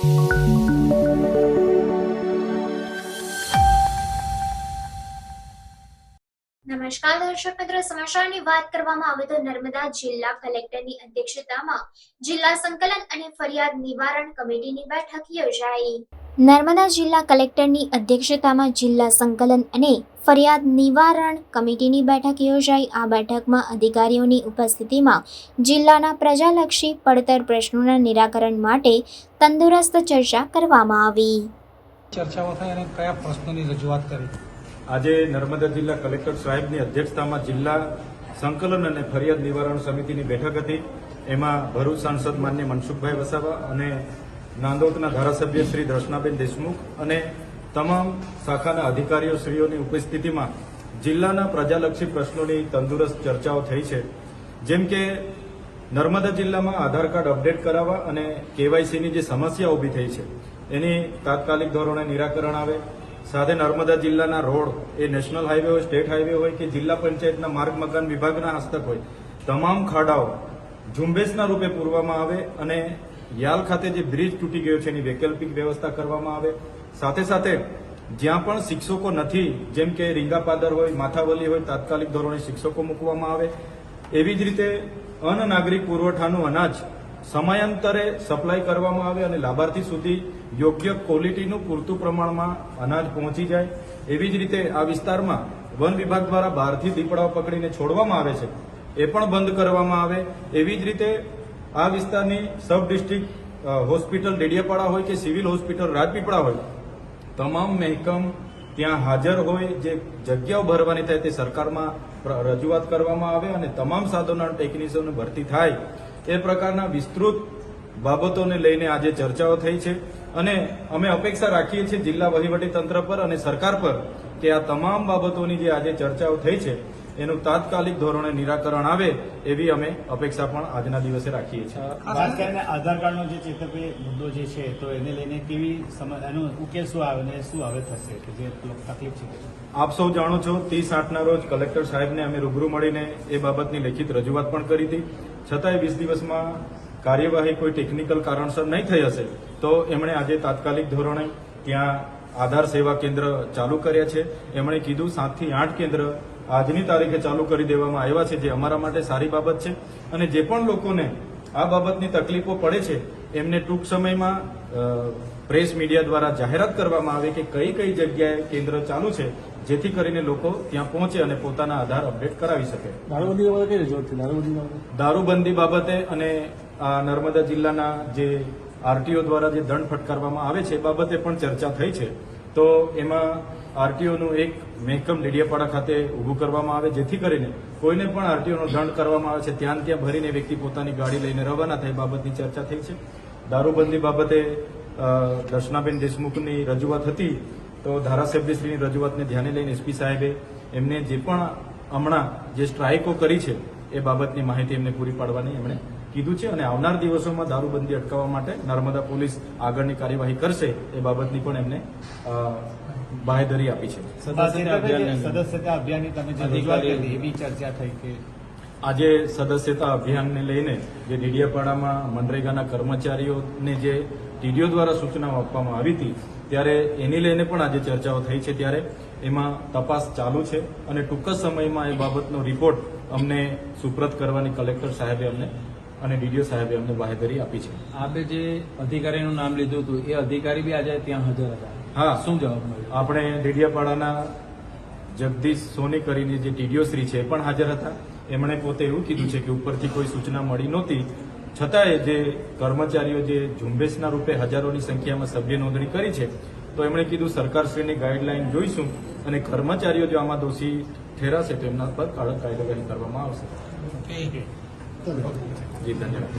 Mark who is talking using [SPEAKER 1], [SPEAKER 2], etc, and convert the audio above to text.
[SPEAKER 1] નમસ્કાર દર્શક મિત્રો, સમાચારની વાત કરવામાં આવે તો નર્મદા જિલ્લા કલેક્ટરની અધ્યક્ષતામાં જિલ્લા સંકલન અને ફરિયાદ નિવારણ કમિટીની બેઠક યોજાઈ. નર્મદા જિલ્લા કલેક્ટરની અધ્યક્ષતામાં જિલ્લા સંકલન અને ફરિયાદ નિવારણ કમિટીની બેઠક યોજાઈ. આ બેઠકમાં અધિકારીઓની ઉપસ્થિતિમાં જિલ્લાના પ્રજાલક્ષી પડતર પ્રશ્નોના નિરાકરણ માટે તંદુરસ્ત ચર્ચા કરવામાં આવી.
[SPEAKER 2] ચર્ચાઓ થઈ અને કયા પ્રશ્નોની રજૂઆત કરી.
[SPEAKER 3] આજે નર્મદા જિલ્લા કલેક્ટર સાહેબની અધ્યક્ષતામાં જિલ્લા સંકલન અને ફરિયાદ નિવારણ સમિતિની બેઠક હતી. એમાં ભરૂચ સાંસદ માન્ય મનસુખભાઈ વસાવા અને નાંદોદના ધારાસભ્ય શ્રી દર્શનાબેન દેશમુખ અને તમામ શાખાના અધિકારીઓ શ્રીઓની ઉપસ્થિતિમાં જિલ્લાના પ્રજાલક્ષી પ્રશ્નોની તંદુરસ્ત ચર્ચાઓ થઈ છે. જેમ કે નર્મદા જિલ્લામાં આધાર કાર્ડ અપડેટ કરાવવા અને કેવાયસીની જે સમસ્યા ઊભી થઈ છે એની તાત્કાલિક ધોરણે નિરાકરણ આવે. સાથે નર્મદા જિલ્લાના રોડ એ નેશનલ હાઈવે હોય, સ્ટેટ હાઈવે હોય કે જિલ્લા પંચાયતના માર્ગ મકાન વિભાગના હસ્તક હોય, તમામ ખાડાઓ ઝુંબેશના રૂપે પૂરવામાં આવે અને યાલ ખાતે જે બ્રિજ તૂટી ગયો છે એની વૈકલ્પિક વ્યવસ્થા કરવામાં આવે. સાથે સાથે જ્યાં પણ શિક્ષકો નથી, જેમ કે રીંગાપાદર હોય, માથાવલી હોય, તાત્કાલિક ધોરણે શિક્ષકો મૂકવામાં આવે. એવી જ રીતે અન્ન નાગરિક પુરવઠાનું અનાજ સમયાંતરે સપ્લાય કરવામાં આવે અને લાભાર્થી સુધી યોગ્ય ક્વોલિટીનું પૂરતું પ્રમાણમાં અનાજ પહોંચી જાય. એવી જ રીતે આ વિસ્તારમાં વન વિભાગ દ્વારા બહારથી દીપડાઓ પકડીને છોડવામાં આવે છે, એ પણ બંધ કરવામાં આવે. એવી જ રીતે આ વિસ્તારની સબ ડિસ્ટ્રિક્ટ હોસ્પિટલ ડેડિયાપાડા હોય કે સિવિલ હોસ્પિટલ રાજપીપળા હોય, તમામ મહેકમ ત્યાં હાજર હોય, જે જગ્યાઓ ભરવાની થાય તે સરકારમાં રજૂઆત કરવામાં આવે અને તમામ સાધનો ટેકનિશિયનની ભરતી થાય. એ પ્રકારના વિસ્તૃત બાબતોને લઈને આજે ચર્ચાઓ થઈ છે અને અમે અપેક્ષા રાખીએ છીએ જિલ્લા વહીવટી તંત્ર પર અને સરકાર પર કે આ તમામ બાબતોની જે આજે ચર્ચાઓ થઈ છે એનું તાત્કાલિક ધોરણે નિરાકરણ આવે એવી અમે અપેક્ષા પણ આજના દિવસે રાખીએ છીએ.
[SPEAKER 4] ખાસ કરીને આધાર કાર્ડનો જે ચેતવણી મુદ્દો જે છે તો એને લઈને કેવી એનો ઉકેલ શું આવે અને શું હવે થશે કે જે તકલીફ છે?
[SPEAKER 3] આપ સૌ જાણો છો 30/8ના રોજ કલેક્ટર સાહેબને અમે રૂબરૂ મળીને એ બાબતની લેખિત રજૂઆત પણ કરી હતી. છતાંય 20 દિવસમાં કાર્યવાહી કોઈ ટેકનિકલ કારણસર નહીં થઈ હશે તો એમણે આજે તાત્કાલિક ધોરણે ત્યાં આધાર સેવા કેન્દ્ર ચાલુ કર્યા છે. એમણે કીધું 7 થી 8 કેન્દ્ર આજની તારીખે ચાલુ કરી દેવામાં આવ્યા છે, જે અમારા માટે સારી બાબત છે. અને જે પણ લોકોને આ બાબતની તકલીફો પડે છે એમને ટૂંક સમયમાં પ્રેસ મીડિયા દ્વારા જાહેરાત કરવામાં આવે કે કઈ કઈ જગ્યાએ કેન્દ્ર ચાલુ છે, જેથી કરીને લોકો ત્યાં પહોંચે અને પોતાના આધાર અપડેટ કરાવી શકે. દારૂબંધી બાબતે અને નર્મદા જિલ્લાના જે આરટીઓ દ્વારા જે દંડ ફટકારવામાં આવે છે એ બાબતે પણ ચર્ચા થઈ છે. તો એમાં આરટીઓનું એક મહેકમ ડેડિયાપાડા ખાતે ઊભું કરવામાં આવે, જેથી કરીને કોઈને પણ આરટીઓનો દંડ કરવામાં આવે છે ત્યાં ભરીને વ્યક્તિ પોતાની ગાડી લઈને રવાના થાય, બાબતની ચર્ચા થઈ છે. દારૂબંધી બાબતે દર્શનાબેન દેશમુખની રજૂઆત હતી તો ધારાસભ્યશ્રીની રજૂઆતને ધ્યાને લઈને એસપી સાહેબે એમને જે પણ હમણાં જે સ્ટ્રાઇકો કરી છે એ બાબતની માહિતી એમને પૂરી પાડવાની એમણે કીધું છે અને આવનાર દિવસોમાં દારૂબંધી અટકાવવા માટે નર્મદા પોલીસ આગળની કાર્યવાહી કરશે એ બાબતની પણ એમને બાંહેધરી આપી છે.
[SPEAKER 4] સદસ્યતા અભિયાનની તમે જે રજૂઆત કરી એવી ચર્ચા થઈ કે
[SPEAKER 3] આજે સદસ્યતા અભિયાનને લઈને જે ડેડિયાપાડામાં મનરેગાના કર્મચારીઓને જે ટીડીઓ દ્વારા સૂચનાઓ આપવામાં આવી હતી ત્યારે એની લઈને પણ આજે ચર્ચાઓ થઈ છે. ત્યારે એમાં તપાસ ચાલુ છે અને ટૂંક જ સમયમાં એ બાબતનો રિપોર્ટ અમને સુપ્રત કરવાની કલેક્ટર સાહેબે અમને અને ડીડીઓ સાહેબે અમને બાંહેધરી આપી છે.
[SPEAKER 5] આપે જે અધિકારીનું નામ લીધું હતું એ અધિકારી બી આજે ત્યાં હાજર હતા.
[SPEAKER 3] હા,
[SPEAKER 5] શું જવાબ મળ્યો?
[SPEAKER 3] આપણે ડેડિયાપાડાના જગદીશ સોની કરીને જે ટીડીઓ શ્રી છે એ પણ હાજર હતા. એમણે પોતે એવું કીધું છે કે ઉપરથી કોઈ સૂચના મળી નહોતી, છતાંય જે કર્મચારીઓ જે ઝુંબેશના રૂપે હજારોની સંખ્યામાં સભ્ય નોંધણી કરી છે તો એમણે કીધું સરકારશ્રીની ગાઈડલાઈન જોઈશું અને કર્મચારીઓ જો આમાં દોષી ઠેરાશે તો એમના પર કડક કાર્યવાહી કરવામાં આવશે. જી, ધન્યવાદ.